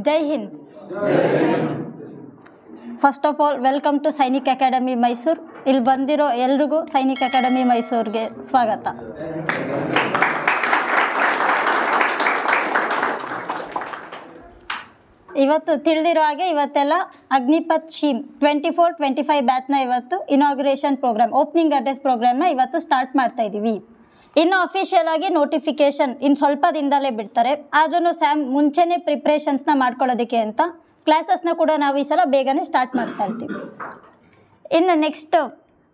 Jai Hind. First of all, welcome to Sainik Academy Mysore. ಇಲ್ಲಿ ಬಂದಿರೋ ಎಲ್ರಿಗೂ Sainik academy ಮೈಸೂರಿಗೆ ಸ್ವಾಗತ. ಇವತ್ತು ತಿಳಿದಿರೋ ಹಾಗೆ ಇವತ್ತೆಲ್ಲ ಅಗ್ನಿಪಥ್ ಶೀಮ್ 24-25 ಬ್ಯಾಚ್ನ ಇವತ್ತು ಇನಾಗ್ರೇಷನ್ ಪ್ರೋಗ್ರಾಮ್, ಓಪನಿಂಗ್ ಅಡ್ರೆಸ್ ಪ್ರೋಗ್ರಾಮ್ನ ಇವತ್ತು ಸ್ಟಾರ್ಟ್ ಮಾಡ್ತಾ ಇದ್ದೀವಿ. ಇನ್ನು ಅಫಿಷಿಯಲ್ ಆಗಿ ನೋಟಿಫಿಕೇಶನ್ ಇನ್ನು ಸ್ವಲ್ಪ ದಿನದಲ್ಲೇ ಬಿಡ್ತಾರೆ. ಆದ್ರೂ ಸ್ಯಾಮ್ ಮುಂಚೆನೇ ಪ್ರಿಪ್ರೇಷನ್ಸ್ನ ಮಾಡ್ಕೊಳ್ಳೋದಕ್ಕೆ ಅಂತ ಕ್ಲಾಸಸ್ನ ಕೂಡ ನಾವು ಈ ಸಲ ಬೇಗನೆ ಸ್ಟಾರ್ಟ್ ಮಾಡ್ತಾ ಇರ್ತೀವಿ. ಇನ್ನು ನೆಕ್ಸ್ಟ್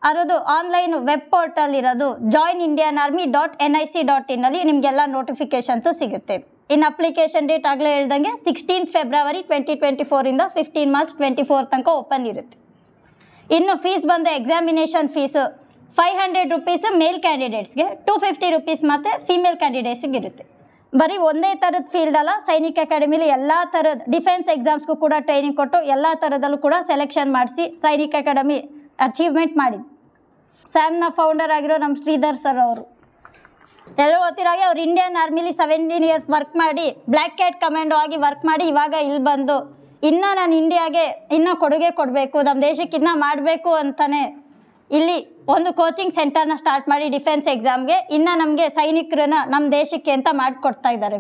ಅದರದ್ದು ಆನ್ಲೈನ್ ವೆಬ್ ಪೋರ್ಟಲ್ ಇರೋದು joinindianarmy.nic.in ಅಲ್ಲಿ ನಿಮಗೆಲ್ಲ ನೋಟಿಫಿಕೇಷನ್ಸು ಸಿಗುತ್ತೆ. ಇನ್ನು ಅಪ್ಲಿಕೇಶನ್ ಡೇಟ್ ಆಗಲೇ ಹೇಳ್ದಂಗೆ 16 ಫೆಬ್ರವರಿ 2024 ಇಂದ 15 ಮಾರ್ಚ್ 24 ತನಕ ಓಪನ್ ಇರುತ್ತೆ. ಇನ್ನು ಫೀಸ್ ಬಂದ ಎಕ್ಸಾಮಿನೇಷನ್ ಫೀಸು 500 ರುಪೀಸ್ ಮೇಲ್ ಕ್ಯಾಂಡಿಡೇಟ್ಸ್ಗೆ, 250 ರುಪೀಸ್ ಮತ್ತು ಫೀಮೇಲ್ ಕ್ಯಾಂಡಿಡೇಟ್ಸ್ಗೆ ಇರುತ್ತೆ. ಬರೀ ಒಂದೇ ಥರದ ಫೀಲ್ಡ್ ಅಲ್ಲ, ಸೈನಿಕ್ ಅಕಾಡೆಮಿಲಿ ಎಲ್ಲ ಥರದ ಡಿಫೆನ್ಸ್ ಎಕ್ಸಾಮ್ಸ್ಗೂ ಕೂಡ ಟ್ರೈನಿಂಗ್ ಕೊಟ್ಟು ಎಲ್ಲ ಥರದಲ್ಲೂ ಕೂಡ ಸೆಲೆಕ್ಷನ್ ಮಾಡಿಸಿ ಸೈನಿಕ್ ಅಕಾಡೆಮಿ ಅಚೀವ್ಮೆಂಟ್ ಮಾಡಿದ್ದು. ಸ್ಯಾಮ್ನ ಫೌಂಡರ್ ಆಗಿರೋ ನಮ್ಮ ಶ್ರೀಧರ್ ಸರ್ ಅವರು ಎಲ್ಲರೂ ಗೊತ್ತಿರಾಗೆ ಅವ್ರು ಇಂಡಿಯನ್ ಆರ್ಮಿಲಿ 17 ಇಯರ್ಸ್ ವರ್ಕ್ ಮಾಡಿ ಬ್ಲ್ಯಾಕ್ ಕ್ಯಾಟ್ ಕಮಾಂಡೋ ಆಗಿ ವರ್ಕ್ ಮಾಡಿ ಇವಾಗ ಇಲ್ಲಿ ಬಂದು ಇನ್ನೂ ನಾನು ಇಂಡಿಯಾಗೆ ಇನ್ನೂ ಕೊಡುಗೆ ಕೊಡಬೇಕು, ನಮ್ಮ ದೇಶಕ್ಕೆ ಇನ್ನೂ ಮಾಡಬೇಕು ಅಂತಲೇ ಇಲ್ಲಿ ಒಂದು ಕೋಚಿಂಗ್ ಸೆಂಟರ್ನ ಸ್ಟಾರ್ಟ್ ಮಾಡಿ ಡಿಫೆನ್ಸ್ ಎಕ್ಸಾಮ್ಗೆ ಇನ್ನು ನಮಗೆ ಸೈನಿಕರನ್ನ ನಮ್ಮ ದೇಶಕ್ಕೆ ಅಂತ ಮಾಡಿಕೊಡ್ತಾ ಇದ್ದಾರೆ.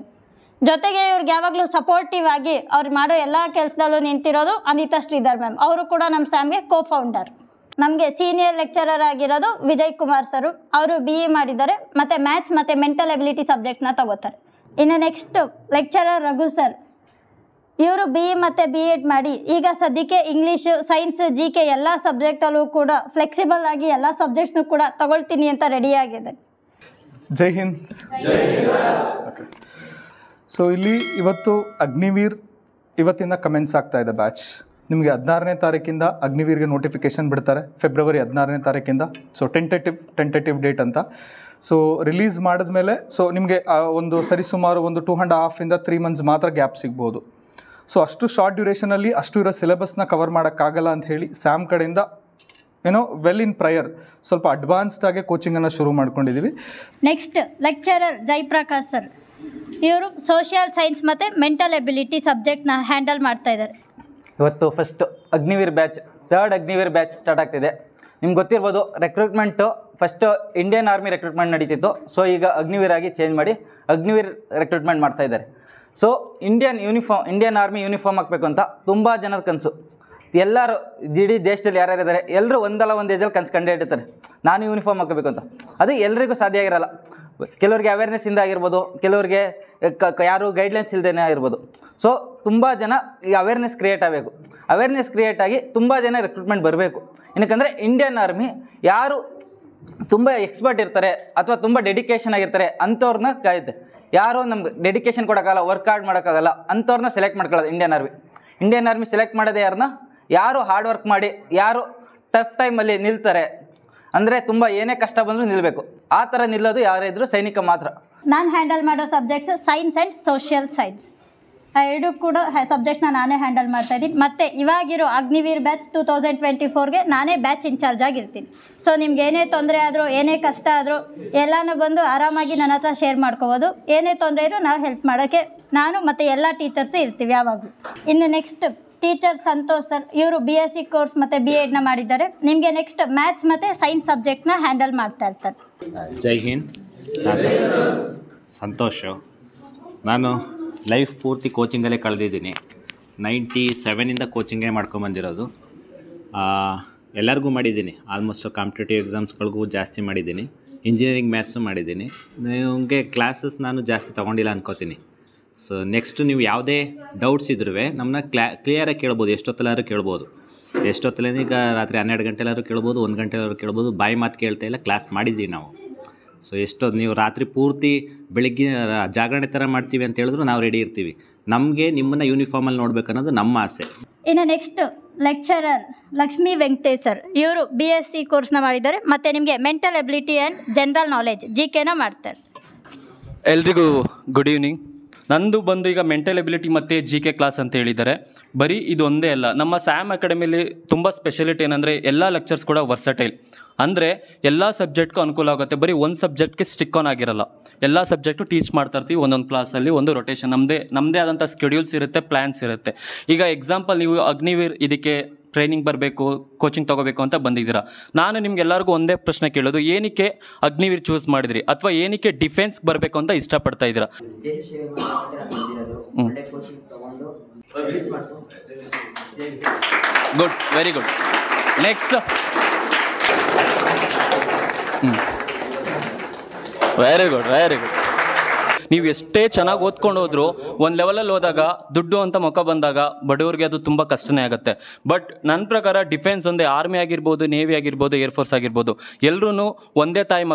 ಜೊತೆಗೆ ಇವ್ರಿಗೆ ಯಾವಾಗಲೂ ಸಪೋರ್ಟಿವ್ ಆಗಿ ಅವ್ರು ಮಾಡೋ ಎಲ್ಲ ಕೆಲಸದಲ್ಲೂ ನಿಂತಿರೋದು ಅನಿತಾ ಶ್ರೀಧರ್ ಮ್ಯಾಮ್. ಅವರು ಕೂಡ ನಮ್ಮ ಸ್ಯಾಮ್ಗೆ ಫೌಂಡರ್. ನಮಗೆ ಸೀನಿಯರ್ ಲೆಕ್ಚರರ್ ಆಗಿರೋದು ವಿಜಯ್ ಕುಮಾರ್ ಸರು, ಅವರು BA ಮಾಡಿದ್ದಾರೆ ಮತ್ತು ಮ್ಯಾಥ್ಸ್ ಮತ್ತು ಮೆಂಟಲ್ ಎಬಿಲಿಟಿ ಸಬ್ಜೆಕ್ಟ್ನ ತಗೋತಾರೆ. ಇನ್ನು ನೆಕ್ಸ್ಟ್ ಲೆಕ್ಚರರ್ ರಘು ಸರ್, ಇವರು BA ಮತ್ತು B.Ed ಮಾಡಿ ಈಗ ಸದ್ಯಕ್ಕೆ ಇಂಗ್ಲೀಷು, ಸೈನ್ಸ್, GK ಎಲ್ಲ ಸಬ್ಜೆಕ್ಟಲ್ಲೂ ಕೂಡ ಫ್ಲೆಕ್ಸಿಬಲ್ ಆಗಿ ಎಲ್ಲ ಸಬ್ಜೆಕ್ಟ್ಸ್ನೂ ಕೂಡ ತಗೊಳ್ತೀನಿ ಅಂತ ರೆಡಿಯಾಗಿದೆ. ಜೈ ಹಿಂದ್. ಓಕೆ, ಸೊ ಇಲ್ಲಿ ಇವತ್ತು ಅಗ್ನಿವೀರ್ ಇವತ್ತಿಂದ ಕಮೆನ್ಸ್ ಆಗ್ತಾ ಇದೆ ಬ್ಯಾಚ್. ನಿಮಗೆ 16ನೇ ತಾರೀಕಿಂದ ಅಗ್ನಿವೀರ್ಗೆ ನೋಟಿಫಿಕೇಷನ್ ಬಿಡ್ತಾರೆ, ಫೆಬ್ರವರಿ 16ನೇ ತಾರೀಕಿಂದ. ಸೊ ಟೆಂಟೇಟಿವ್ ಡೇಟ್ ಅಂತ. ಸೊ ರಿಲೀಸ್ ಮಾಡಿದ್ಮೇಲೆ ಸೊ ನಿಮಗೆ ಒಂದು ಸರಿಸುಮಾರು ಒಂದು 2.5 3 ಮಂತ್ಸ್ ಮಾತ್ರ ಗ್ಯಾಪ್ ಸಿಗ್ಬೋದು. ಸೊ ಅಷ್ಟು ಶಾರ್ಟ್ ಡ್ಯೂರೇಷನಲ್ಲಿ ಅಷ್ಟು ಇರೋ ಸಿಲೆಬಸ್ನ ಕವರ್ ಮಾಡೋಕ್ಕಾಗಲ್ಲ ಅಂತ ಹೇಳಿ ಸ್ಯಾಮ್ ಕಡೆಯಿಂದ ವೆಲ್ ಇನ್ ಪ್ರಯರ್ ಸ್ವಲ್ಪ ಅಡ್ವಾನ್ಸ್ಡಾಗೆ ಕೋಚಿಂಗನ್ನು ಶುರು ಮಾಡ್ಕೊಂಡಿದ್ದೀವಿ. ನೆಕ್ಸ್ಟ್ ಲೆಕ್ಚರರ್ ಜಯಪ್ರಕಾಶ್ ಸರ್, ಇವರು ಸೋಷಿಯಲ್ ಸೈನ್ಸ್ ಮತ್ತು ಮೆಂಟಲ್ ಎಬಿಲಿಟಿ ಸಬ್ಜೆಕ್ಟ್ನ ಹ್ಯಾಂಡಲ್ ಮಾಡ್ತಾ ಇದ್ದಾರೆ. ಇವತ್ತು first Agniveer batch, 3rd Agniveer batch start ಆಗ್ತಿದೆ. ನಿಮ್ಗೆ ಗೊತ್ತಿರ್ಬೋದು, recruitment first Indian Army recruitment ನಡೀತಿತ್ತು. ಸೊ ಈಗ ಅಗ್ನಿವೀರ್ ಆಗಿ ಚೇಂಜ್ ಮಾಡಿ ಅಗ್ನಿವೀರ್ ರೆಕ್ರೂಟ್ಮೆಂಟ್ ಮಾಡ್ತಾ ಇದ್ದಾರೆ. ಸೊ ಇಂಡಿಯನ್ ಆರ್ಮಿ ಯೂನಿಫಾರ್ಮ್ ಹಾಕಬೇಕು ಅಂತ ತುಂಬ ಜನದ ಕನಸು. ಎಲ್ಲರೂ ಇಡೀ ದೇಶದಲ್ಲಿ ಯಾರ್ಯಾರಿದ್ದಾರೆ ಎಲ್ಲರೂ ಒಂದಲ್ಲ ಒಂದು ಏಜಲ್ಲಿ ಕನಸು ಕಂಡು ಇಟ್ಟಿರ್ತಾರೆ, ನಾನು ಯೂನಿಫಾರ್ಮ್ ಹಾಕಬೇಕು ಅಂತ. ಅದು ಎಲ್ರಿಗೂ ಸಾಧ್ಯ ಆಗಿರಲ್ಲ. ಕೆಲವ್ರಿಗೆ ಅವೇರ್ನೆಸ್ ಇಂದ ಆಗಿರ್ಬೋದು, ಕೆಲವ್ರಿಗೆ ಯಾರು ಗೈಡ್ಲೈನ್ಸ್ ಇಲ್ಲದೇ ಆಗಿರ್ಬೋದು. ಸೊ ತುಂಬ ಜನ ಈ ಅವೇರ್ನೆಸ್ ಕ್ರಿಯೇಟ್ ಆಗಬೇಕು. ಅವೇರ್ನೆಸ್ ಕ್ರಿಯೇಟ್ ಆಗಿ ತುಂಬ ಜನ ರಿಕ್ರೂಟ್ಮೆಂಟ್ ಬರಬೇಕು. ಏನಕ್ಕಂದರೆ ಇಂಡಿಯನ್ ಆರ್ಮಿ ಯಾರು ತುಂಬ ಎಕ್ಸ್ಪರ್ಟ್ ಇರ್ತಾರೆ ಅಥವಾ ತುಂಬ ಡೆಡಿಕೇಶನ್ ಆಗಿರ್ತಾರೆ ಅಂಥವ್ರನ್ನ ಕಾಯುತ್ತೆ. ಯಾರು ನಮ್ಗೆ ಡೆಡಿಕೇಶನ್ ಕೊಡೋಕ್ಕಾಗಲ್ಲ, ವರ್ಕ್ ಹಾರ್ಡ್ ಮಾಡೋಕ್ಕಾಗಲ್ಲ ಅಂಥವ್ರನ್ನ ಸೆಲೆಕ್ಟ್ ಮಾಡ್ಕೊಳ್ಳೋದು ಇಂಡಿಯನ್ ಆರ್ಮಿ ಸೆಲೆಕ್ಟ್ ಮಾಡೋದೇ ಯಾರು ಹಾರ್ಡ್ ವರ್ಕ್ ಮಾಡಿ, ಯಾರು ಟಫ್ ಟೈಮಲ್ಲಿ ನಿಲ್ತಾರೆ, ಅಂದರೆ ತುಂಬ ಏನೇ ಕಷ್ಟ ಬಂದರೂ ನಿಲ್ಲಬೇಕು, ಆ ಥರ ನಿಲ್ಲೋದು ಯಾರಿದ್ರು ಸೈನಿಕ ಮಾತ್ರ. ನಾನು ಹ್ಯಾಂಡಲ್ ಮಾಡೋ subjects science and social science, ಆ ಎರಡೂ ಕೂಡ ಸಬ್ಜೆಕ್ಟ್ನ ನಾನೇ ಹ್ಯಾಂಡಲ್ ಮಾಡ್ತಾಯಿದ್ದೀನಿ. ಮತ್ತು ಇವಾಗಿರೋ ಅಗ್ನಿವೀರ್ ಬ್ಯಾಚ್ 2024ಗೆ ನಾನೇ ಬ್ಯಾಚ್ ಇನ್ಚಾರ್ಜ್ ಆಗಿರ್ತೀನಿ. ಸೊ ನಿಮ್ಗೆ ಏನೇ ತೊಂದರೆ ಆದರೂ, ಏನೇ ಕಷ್ಟ ಆದರೂ ಎಲ್ಲನೂ ಬಂದು ಆರಾಮಾಗಿ ನನ್ನ ಹತ್ರ ಶೇರ್ ಮಾಡ್ಕೋಬೋದು. ಏನೇ ತೊಂದರೆ ಇದ್ರೂ ನಾವು ಹೆಲ್ಪ್ ಮಾಡೋಕ್ಕೆ ನಾನು ಮತ್ತು ಎಲ್ಲ ಟೀಚರ್ಸೇ ಇರ್ತೀವಿ ಯಾವಾಗಲೂ. ಇನ್ನು ನೆಕ್ಸ್ಟ್ ಟೀಚರ್ ಸಂತೋಷ್ ಸರ್, ಇವರು BSc ಕೋರ್ಸ್ ಮತ್ತು B.Edನ ಮಾಡಿದ್ದಾರೆ. ನಿಮಗೆ ನೆಕ್ಸ್ಟ್ ಮ್ಯಾಥ್ಸ್ ಮತ್ತು ಸೈನ್ಸ್ ಸಬ್ಜೆಕ್ಟ್ನ ಹ್ಯಾಂಡಲ್ ಮಾಡ್ತಾ ಇರ್ತಾರೆ. ಜೈ ಹಿಂದ್. ಸಂತೋಷು. ನಾನು ಲೈಫ್ ಪೂರ್ತಿ ಕೋಚಿಂಗಲ್ಲೇ ಕಳೆದಿದ್ದೀನಿ. 97ಇಂದ ಕೋಚಿಂಗೇ ಮಾಡ್ಕೊಂಬಂದಿರೋದು. ಎಲ್ಲರಿಗೂ ಮಾಡಿದ್ದೀನಿ, ಆಲ್ಮೋಸ್ಟ್ ಕಾಂಪಿಟೇಟಿವ್ ಎಕ್ಸಾಮ್ಸ್ಗಳಿಗೂ ಜಾಸ್ತಿ ಮಾಡಿದ್ದೀನಿ. ಇಂಜಿನಿಯರಿಂಗ್ ಮ್ಯಾಥ್ಸು ಮಾಡಿದ್ದೀನಿ. ನಿಮಗೆ ಕ್ಲಾಸಸ್ ನಾನು ಜಾಸ್ತಿ ತೊಗೊಂಡಿಲ್ಲ ಅನ್ಕೋತೀನಿ. ಸೊ ನೆಕ್ಸ್ಟ್ ನೀವು ಯಾವುದೇ ಡೌಟ್ಸ್ ಇದ್ರೂ ನಮ್ಮನ್ನ ಕ್ಲಿಯರಾಗಿ ಕೇಳ್ಬೋದು, ಎಷ್ಟೊತ್ತಲ್ಲಾದ್ರೂ ಕೇಳ್ಬೋದು. ಎಷ್ಟೊತ್ತಲೇ ಈಗ ರಾತ್ರಿ 12 ಗಂಟೆಲಾದ್ರೂ ಕೇಳ್ಬೋದು, 1 ಗಂಟೆಲಾದ್ರೂ ಕೇಳ್ಬೋದು. ಬಾಯಿ ಮಾತು ಕೇಳ್ತಾ ಇಲ್ಲ, ಕ್ಲಾಸ್ ಮಾಡಿದ್ದೀವಿ ನಾವು. ಸೊ ಎಷ್ಟೊತ್ತು ನೀವು ರಾತ್ರಿ ಪೂರ್ತಿ ಬೆಳಗ್ಗೆ ಜಾಗರಣೆ ಥರ ಮಾಡ್ತೀವಿ ಅಂತ ಹೇಳಿದ್ರು ನಾವು ರೆಡಿ ಇರ್ತೀವಿ. ನಮಗೆ ನಿಮ್ಮನ್ನು ಯೂನಿಫಾರ್ಮಲ್ಲಿ ನೋಡ್ಬೇಕನ್ನೋದು ನಮ್ಮ ಆಸೆ. ಇನ್ನು next lecturer Lakshmi Venkatesh sir, ಇವರು BSc ಕೋರ್ಸ್ನ ಮಾಡಿದ್ದಾರೆ ಮತ್ತು ನಿಮಗೆ mental ability and general knowledge GKನ ಮಾಡ್ತಾರೆ. ಎಲ್ರಿಗೂ ಗುಡ್ ಈವ್ನಿಂಗ್. ನಂದು ಬಂದು ಈಗ ಮೆಂಟಲ್ ಎಬಿಲಿಟಿ ಮತ್ತು GK ಕ್ಲಾಸ್ ಅಂತ ಹೇಳಿದ್ದಾರೆ. ಬರೀ ಇದು ಒಂದೇ ಅಲ್ಲ, ನಮ್ಮ ಸ್ಯಾಮ್ ಅಕಾಡೆಮಿಲಿ ತುಂಬ ಸ್ಪೆಷಲಿಟಿ ಏನಂದರೆ ಎಲ್ಲ ಲೆಕ್ಚರ್ಸ್ ಕೂಡ ವರ್ಸಟೈಲ್. ಅಂದರೆ ಎಲ್ಲ ಸಬ್ಜೆಕ್ಟ್ಗೂ ಅನುಕೂಲ ಆಗುತ್ತೆ, ಬರೀ ಒಂದು ಸಬ್ಜೆಕ್ಟ್ಗೆ ಸ್ಟಿಕ್ ಆನ್ ಆಗಿರಲ್ಲ. ಎಲ್ಲ ಸಬ್ಜೆಕ್ಟು ಟೀಚ್ ಮಾಡ್ತಾ ಇರ್ತೀವಿ. ಒಂದೊಂದು ಕ್ಲಾಸಲ್ಲಿ ಒಂದು ರೊಟೇಷನ್ ನಮ್ಮದೇ ಆದಂಥ ಸ್ಕೆಡ್ಯೂಲ್ಸ್ ಇರುತ್ತೆ, ಪ್ಲ್ಯಾನ್ಸ್ ಇರುತ್ತೆ. ಈಗ ಎಕ್ಸಾಂಪಲ್ ನೀವು ಅಗ್ನಿವೀರ್ ಇದಕ್ಕೆ ಟ್ರೈನಿಂಗ್ ಬರಬೇಕು, ಕೋಚಿಂಗ್ ತೊಗೋಬೇಕು ಅಂತ ಬಂದಿದ್ದೀರಾ. ನಾನು ನಿಮ್ಗೆಲ್ಲರಿಗೂ ಒಂದೇ ಪ್ರಶ್ನೆ ಕೇಳೋದು, ಏನಕ್ಕೆ ಅಗ್ನಿವೀರ್ ಚೂಸ್ ಮಾಡಿದ್ರಿ ಅಥವಾ ಏನಕ್ಕೆ ಡಿಫೆನ್ಸ್ಗೆ ಬರಬೇಕು ಅಂತ ಇಷ್ಟಪಡ್ತಾ ಇದ್ದೀರಾ? Good, very good. Next. Very good, very good. ನೀವು ಎಷ್ಟೇ ಚೆನ್ನಾಗಿ ಓದ್ಕೊಂಡು ಹೋದ್ರು ಒಂದು ಲೆವೆಲಲ್ಲಿ ಹೋದಾಗ ದುಡ್ಡು ಅಂತ ಮುಖ ಬಂದಾಗ ಬಡವರಿಗೆ ಅದು ತುಂಬ ಕಷ್ಟನೇ ಆಗುತ್ತೆ. ಬಟ್ ನನ್ನ ಪ್ರಕಾರ ಡಿಫೆನ್ಸ್ ಒಂದೇ, ಆರ್ಮಿ ಆಗಿರ್ಬೋದು, ನೇವಿ ಆಗಿರ್ಬೋದು, ಏರ್ಫೋರ್ಸ್ ಆಗಿರ್ಬೋದು, ಎಲ್ಲರೂ ಒಂದೇ ತಾಯಿ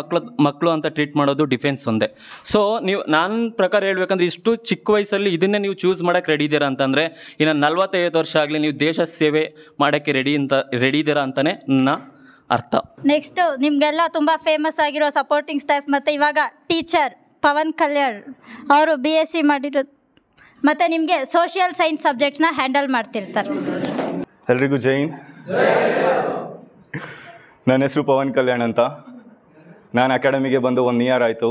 ಮಕ್ಕಳು ಅಂತ ಟ್ರೀಟ್ ಮಾಡೋದು ಡಿಫೆನ್ಸ್ ಒಂದೇ. ಸೊ ನೀವು ನನ್ನ ಪ್ರಕಾರ ಹೇಳ್ಬೇಕಂದ್ರೆ ಇಷ್ಟು ಚಿಕ್ಕ ವಯಸ್ಸಲ್ಲಿ ಇದನ್ನೇ ನೀವು ಚೂಸ್ ಮಾಡೋಕ್ಕೆ ರೆಡಿ ಇದ್ದೀರಾ ಅಂತಂದರೆ ಇನ್ನು 45 ವರ್ಷ ಆಗಲಿ ನೀವು ದೇಶ ಸೇವೆ ಮಾಡೋಕ್ಕೆ ರೆಡಿ ಇದ್ದೀರಾ ಅಂತಲೇ ನನ್ನ ಅರ್ಥ. ನೆಕ್ಸ್ಟು ನಿಮಗೆಲ್ಲ ತುಂಬ ಫೇಮಸ್ ಆಗಿರೋ ಸಪೋರ್ಟಿಂಗ್ ಸ್ಟಾಫ್ ಮತ್ತು ಇವಾಗ ಟೀಚರ್ ಪವನ್ ಕಲ್ಯಾಣ್ ಅವರು BSc ಮಾಡಿರೋದು ಮತ್ತು ನಿಮಗೆ ಸೋಷಿಯಲ್ ಸೈನ್ಸ್ ಸಬ್ಜೆಕ್ಟ್ಸ್ನ ಹ್ಯಾಂಡಲ್ ಮಾಡ್ತಿರ್ತಾರೆ. ಎಲ್ರಿಗೂ ಜೈ ಹಿಂದ್. ನನ್ನ ಹೆಸರು ಪವನ್ ಕಲ್ಯಾಣ್ ಅಂತ. ನಾನು ಅಕಾಡೆಮಿಗೆ ಬಂದು 1 ಇಯರ್ ಆಯಿತು.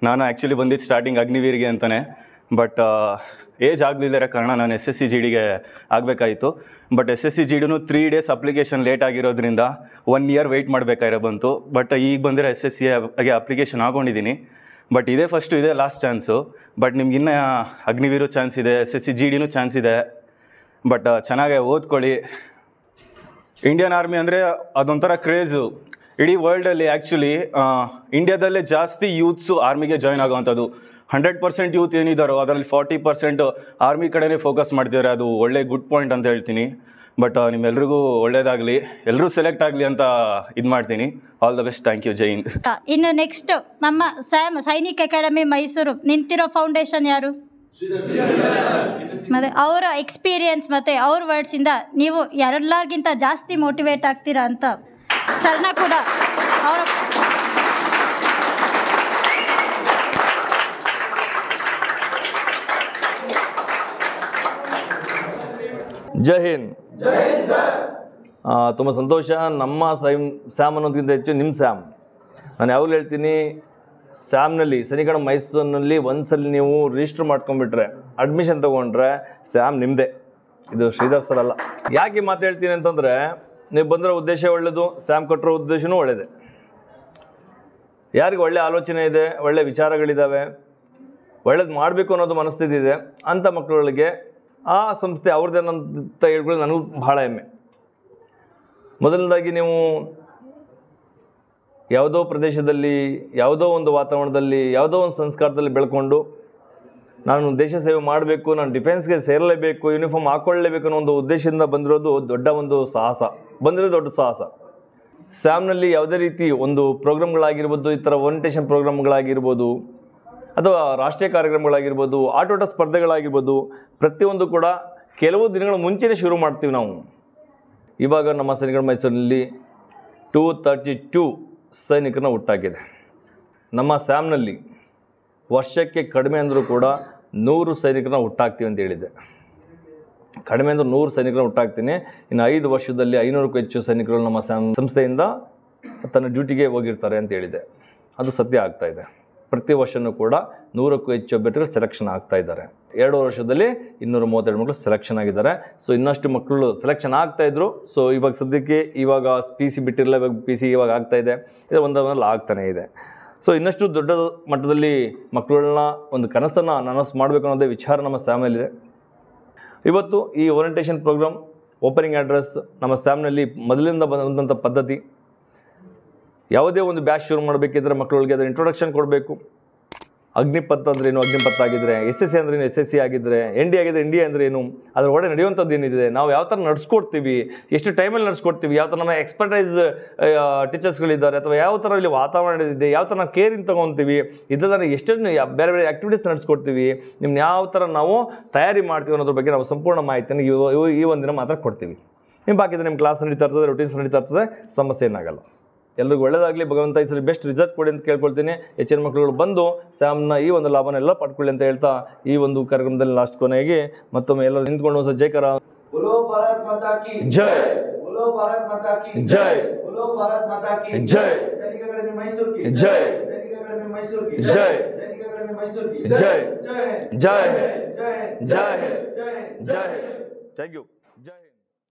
ನಾನು ಆ್ಯಕ್ಚುಲಿ ಬಂದಿದ್ದು ಸ್ಟಾರ್ಟಿಂಗ್ ಅಗ್ನಿವೀರ್ಗೆ ಅಂತಲೇ. ಬಟ್ ಏಜ್ ಆಗಲಿಲ್ಲದ ಕಾರಣ ನಾನು SSC GDಗೆ ಆಗಬೇಕಾಯಿತು. ಬಟ್ SSC GDನೂ 3 days ಅಪ್ಲಿಕೇಶನ್ ಲೇಟ್ ಆಗಿರೋದ್ರಿಂದ 1 year ವೆಯ್ಟ್ ಮಾಡಬೇಕಾಗಿರೋ ಬಂತು. ಬಟ್ ಈಗ ಬಂದಿರೋ SSCಗೆ ಅಪ್ಲಿಕೇಶನ್ ಹಾಕೊಂಡಿದ್ದೀನಿ. ಬಟ್ ಇದೇ ಫಸ್ಟು, ಇದೇ ಲಾಸ್ಟ್ ಚಾನ್ಸು. ಬಟ್ ನಿಮ್ಗೆ ಇನ್ನೂ ಅಗ್ನಿವೀರು ಚಾನ್ಸ್ ಇದೆ, SSC GDನೂ ಚಾನ್ಸ್ ಇದೆ. ಬಟ್ ಚೆನ್ನಾಗೆ ಓದ್ಕೊಳ್ಳಿ. ಇಂಡಿಯನ್ ಆರ್ಮಿ ಅಂದರೆ ಅದೊಂಥರ ಕ್ರೇಜು ಇಡೀ ವರ್ಲ್ಡಲ್ಲಿ. ಆ್ಯಕ್ಚುಲಿ ಇಂಡಿಯಾದಲ್ಲೇ ಜಾಸ್ತಿ ಯೂತ್ಸು ಆರ್ಮಿಗೆ ಜಾಯ್ನ್ ಆಗೋವಂಥದ್ದು. 100% ಯೂತ್ ಏನಿದ್ದಾರೋ ಅದರಲ್ಲಿ 40% ಆರ್ಮಿ ಕಡೆನೇ ಫೋಕಸ್ ಮಾಡ್ತಿದ್ದಾರೆ. ಅದು ಒಳ್ಳೆ ಗುಡ್ ಪಾಯಿಂಟ್ ಅಂತ ಹೇಳ್ತೀನಿ. ಬಟ್ ನಿಮ್ಮೆಲ್ರಿಗೂ ಒಳ್ಳೇದಾಗಲಿ, ಎಲ್ಲರೂ ಸೆಲೆಕ್ಟ್ ಆಗಲಿ ಅಂತ ಇದು ಮಾಡ್ತೀನಿ. All the best. Thank you. Jai Hind. ಇನ್ನು ನೆಕ್ಸ್ಟ್ ನಮ್ಮ ಸೈನಿಕ್ ಅಕಾಡೆಮಿ ಮೈಸೂರು ನಿಂತಿರೋ ಫೌಂಡೇಶನ್ ಯಾರು? ಮತ್ತು ಅವರ ಎಕ್ಸ್ಪೀರಿಯನ್ಸ್ ಮತ್ತು ಅವ್ರ ವರ್ಡ್ಸಿಂದ ನೀವು ಎಲ್ಲರಿಗಿಂತ ಜಾಸ್ತಿ ಮೋಟಿವೇಟ್ ಆಗ್ತೀರಾ ಅಂತ ಸರ್ನ ಕೂಡ ಅವರ ಜೈ ಹಿಂದ್. ತುಂಬ ಸಂತೋಷ. ನಮ್ಮ ಸ್ಯಾಮ್ ಅನ್ನೋದಕ್ಕಿಂತ ಹೆಚ್ಚು ನಿಮ್ಮ ಸ್ಯಾಮ್. ನಾನು ಯಾವಾಗಲೂ ಹೇಳ್ತೀನಿ, ಸ್ಯಾಮ್ನಲ್ಲಿ ಸೈನಿಕ ಮೈಸೂರಿನಲ್ಲಿ ಒಂದ್ಸಲ ನೀವು ರಿಜಿಸ್ಟರ್ ಮಾಡ್ಕೊಂಡ್ಬಿಟ್ರೆ, ಅಡ್ಮಿಷನ್ ತೊಗೊಂಡ್ರೆ ಸ್ಯಾಮ್ ನಿಮ್ಮದೇ, ಇದು ಶ್ರೀಧರ್ ಸರ್ ಅಲ್ಲ. ಯಾಕೆ ಮಾತು ಹೇಳ್ತೀನಿ ಅಂತಂದರೆ, ನೀವು ಬಂದಿರೋ ಉದ್ದೇಶ ಒಳ್ಳೆಯದು, ಸ್ಯಾಮ್ ಕೊಟ್ಟಿರೋ ಉದ್ದೇಶವೂ ಒಳ್ಳೆಯದೇ. ಯಾರಿಗೆ ಒಳ್ಳೆ ಆಲೋಚನೆ ಇದೆ, ಒಳ್ಳೆ ವಿಚಾರಗಳಿದ್ದಾವೆ, ಒಳ್ಳೇದು ಮಾಡಬೇಕು ಅನ್ನೋದು ಮನಸ್ಥಿತಿ ಇದೆ ಅಂಥ ಮಕ್ಕಳುಗಳಿಗೆ ಆ ಸಂಸ್ಥೆ ಅವ್ರದ್ದೇನಂತ ಹೇಳ್ಕೊಳ್ಳಿ ನನಗೂ ಭಾಳ ಹೆಮ್ಮೆ. ಮೊದಲನೇದಾಗಿ ನೀವು ಯಾವುದೋ ಪ್ರದೇಶದಲ್ಲಿ, ಯಾವುದೋ ಒಂದು ವಾತಾವರಣದಲ್ಲಿ, ಯಾವುದೋ ಒಂದು ಸಂಸ್ಕಾರದಲ್ಲಿ ಬೆಳ್ಕೊಂಡು ನಾನು ದೇಶ ಸೇವೆ ಮಾಡಬೇಕು, ನಾನು ಡಿಫೆನ್ಸ್ಗೆ ಸೇರಲೇಬೇಕು, ಯೂನಿಫಾರ್ಮ್ ಹಾಕ್ಕೊಳ್ಳೇಬೇಕು ಅನ್ನೋ ಒಂದು ಉದ್ದೇಶದಿಂದ ಬಂದಿರೋದು ದೊಡ್ಡ ಒಂದು ಸಾಹಸ, ಬಂದಿರೋದು ದೊಡ್ಡ ಸಾಹಸ. ಸ್ಯಾಮ್ನಲ್ಲಿ ಯಾವುದೇ ರೀತಿ ಒಂದು ಪ್ರೋಗ್ರಾಮ್ಗಳಾಗಿರ್ಬೋದು, ಈ ಥರ ಓರಿಯಂಟೇಷನ್ ಪ್ರೋಗ್ರಾಮ್ಗಳಾಗಿರ್ಬೋದು, ಅಥವಾ ರಾಷ್ಟ್ರೀಯ ಕಾರ್ಯಕ್ರಮಗಳಾಗಿರ್ಬೋದು, ಆಟೋಟ ಸ್ಪರ್ಧೆಗಳಾಗಿರ್ಬೋದು, ಪ್ರತಿಯೊಂದು ಕೂಡ ಕೆಲವು ದಿನಗಳ ಮುಂಚೆನೇ ಶುರು ಮಾಡ್ತೀವಿ ನಾವು. ಇವಾಗ ನಮ್ಮ ಸೈನಿಕರ ಮೈಸೂರಿನಲ್ಲಿ 232 ಸೈನಿಕರನ್ನ ಹುಟ್ಟಾಕಿದೆ. ನಮ್ಮ ಸ್ಯಾಮ್ನಲ್ಲಿ ವರ್ಷಕ್ಕೆ ಕಡಿಮೆ ಅಂದರೂ ಕೂಡ 100 ಸೈನಿಕರನ್ನ ಹುಟ್ಟಾಕ್ತೀವಿ ಅಂತ ಹೇಳಿದೆ. ಕಡಿಮೆ ಅಂದ್ರೆ 100 ಸೈನಿಕರನ್ನ ಹುಟ್ಟಾಕ್ತೀನಿ. ಇನ್ನು 5 ವರ್ಷದಲ್ಲಿ 500ಕ್ಕೂ ಹೆಚ್ಚು ಸೈನಿಕರು ನಮ್ಮ ಸಂಸ್ಥೆಯಿಂದ ತನ್ನ ಡ್ಯೂಟಿಗೆ ಹೋಗಿರ್ತಾರೆ ಅಂತ ಹೇಳಿದೆ. ಅದು ಸತ್ಯ ಆಗ್ತಾಯಿದೆ. ಪ್ರತಿ ವರ್ಷವೂ ಕೂಡ 100ಕ್ಕೂ ಹೆಚ್ಚು ಅಭ್ಯರ್ಥಿಗಳು ಸೆಲೆಕ್ಷನ್ ಆಗ್ತಾ ಇದ್ದಾರೆ. 2 ವರ್ಷದಲ್ಲಿ 232 ಮಕ್ಕಳು ಸೆಲೆಕ್ಷನ್ ಆಗಿದ್ದಾರೆ. ಸೊ ಇನ್ನಷ್ಟು ಮಕ್ಕಳು ಸೆಲೆಕ್ಷನ್ ಆಗ್ತಾಯಿದ್ರು. ಸೊ ಇವಾಗ ಸದ್ಯಕ್ಕೆ ಇವಾಗ PC ಬಿಟ್ಟಿರಲ್ಲ, ಇವಾಗ PC ಇವಾಗ ಆಗ್ತಾಯಿದೆ, ಇದು ಒಂದೊಂದರಲ್ಲಿ ಆಗ್ತಾನೇ ಇದೆ. ಸೊ ಇನ್ನಷ್ಟು ದೊಡ್ಡ ಮಟ್ಟದಲ್ಲಿ ಮಕ್ಕಳನ್ನ ಒಂದು ಕನಸನ್ನು ನನಸು ಮಾಡಬೇಕು ಅನ್ನೋದೇ ವಿಚಾರ ನಮ್ಮ ಸ್ಯಾಮ್ನಲ್ಲಿದೆ. ಇವತ್ತು ಈ ಓರಿಯಂಟೇಷನ್ ಪ್ರೋಗ್ರಾಮ್ ಓಪನಿಂಗ್ ಅಡ್ರೆಸ್ ನಮ್ಮ ಸ್ಯಾಮ್ನಲ್ಲಿ ಮೊದಲಿಂದ ಬಂದಂಥ ಪದ್ಧತಿ. ಯಾವುದೇ ಒಂದು ಬ್ಯಾಚ್ ಶುರು ಮಾಡಬೇಕಿದ್ರೆ ಮಕ್ಕಳಿಗೆ ಅದರ ಇಂಟ್ರೊಡಕ್ಷನ್ ಕೊಡಬೇಕು. ಅಗ್ನಿಪಥ್ ಅಂದ್ರೇನು, ಅಗ್ನಿಪಥ್ ಆಗಿದ್ದರೆ, SSC ಅಂದ್ರೇನು, SSC ಆಗಿದ್ದರೆ, ND ಆಗಿದ್ದರೆ ND ಅಂದ್ರೇನು, ಅದರ ಒಳಗೆ ನಡೆಯುವಂಥದ್ದು ಏನಿದೆ, ನಾವು ಯಾವ ಥರ ನಡೆಸ್ಕೊಡ್ತೀವಿ, ಎಷ್ಟು ಟೈಮಲ್ಲಿ ನಡೆಸ್ಕೊಡ್ತೀವಿ, ಯಾವ ಥರ ನಮ್ಮ ಎಕ್ಸ್ಪರ್ಟೈಸ್ ಟೀಚರ್ಸ್ಗಳಿದ್ದಾರೆ, ಅಥವಾ ಯಾವ ಥರ ಇಲ್ಲಿ ವಾತಾವರಣ ಇದೆ, ಯಾವ ಥರ ನಾವು ಕೇರಿಂಗ್ ತೊಗೊತೀವಿ, ಇದೆಲ್ಲ ಎಷ್ಟೊಂದು ಬೇರೆ ಬೇರೆ ಆ್ಯಕ್ಟಿವಿಟೀಸ್ ನಡೆಸ್ಕೊಡ್ತೀವಿ, ನಿಮ್ನ ಯಾವ ಥರ ನಾವು ತಯಾರಿ ಮಾಡ್ತೀವಿ ಅನ್ನೋದ್ರ ಬಗ್ಗೆ ನಾವು ಸಂಪೂರ್ಣ ಮಾಹಿತಿಯನ್ನು ಈ ಒಂದಿನ ಮಾತ್ರ ಕೊಡ್ತೀವಿ. ನಿಮ್ಮ ಬಾಕಿದ್ರೆ ನಿಮ್ಮ ಕ್ಲಾಸ್ ನಡೀತಾ ಇರ್ತದೆ, ರೂಟೀನ್ಸ್ ನಡೀತಾ ಇರ್ತದೆ, ಸಮಸ್ಯೆ ಏನಾಗಲ್ಲ. ಎಲ್ರಿಗೂ ಒಳ್ಳೆಯದಾಗಲಿ, ಭಗವಂತ ಈ ಸಲ ಬೆಸ್ಟ್ ರಿಸಲ್ಟ್ ಕೊಡಿ ಅಂತ ಕೇಳ್ಕೊಳ್ತೀನಿ. ಹೆಚ್ಚಿನ ಮಕ್ಕಳುಗಳು ಬಂದು ಸ್ಯಾಮ್ನ ಈ ಒಂದು ಲಾಭನೆಲ್ಲ ಪಡ್ಕೊಳ್ಳಿ ಅಂತ ಹೇಳ್ತಾ ಈ ಒಂದು ಕಾರ್ಯಕ್ರಮದಲ್ಲಿ ಲಾಸ್ಟ್ ಕೊನೆಗೆ ಮತ್ತೊಮ್ಮೆ ಎಲ್ಲರೂ ನಿಂತ್ಕೊಂಡು ಒಂದು ಜೈಕಾರ ಜೈ, ಜೈ, ಜೈ, ಜೈ, ಜೈ. ಜೈ ಜೈ ಜೈ ಜೈ ಥ್ಯಾಂಕ್ ಯು ಜೈ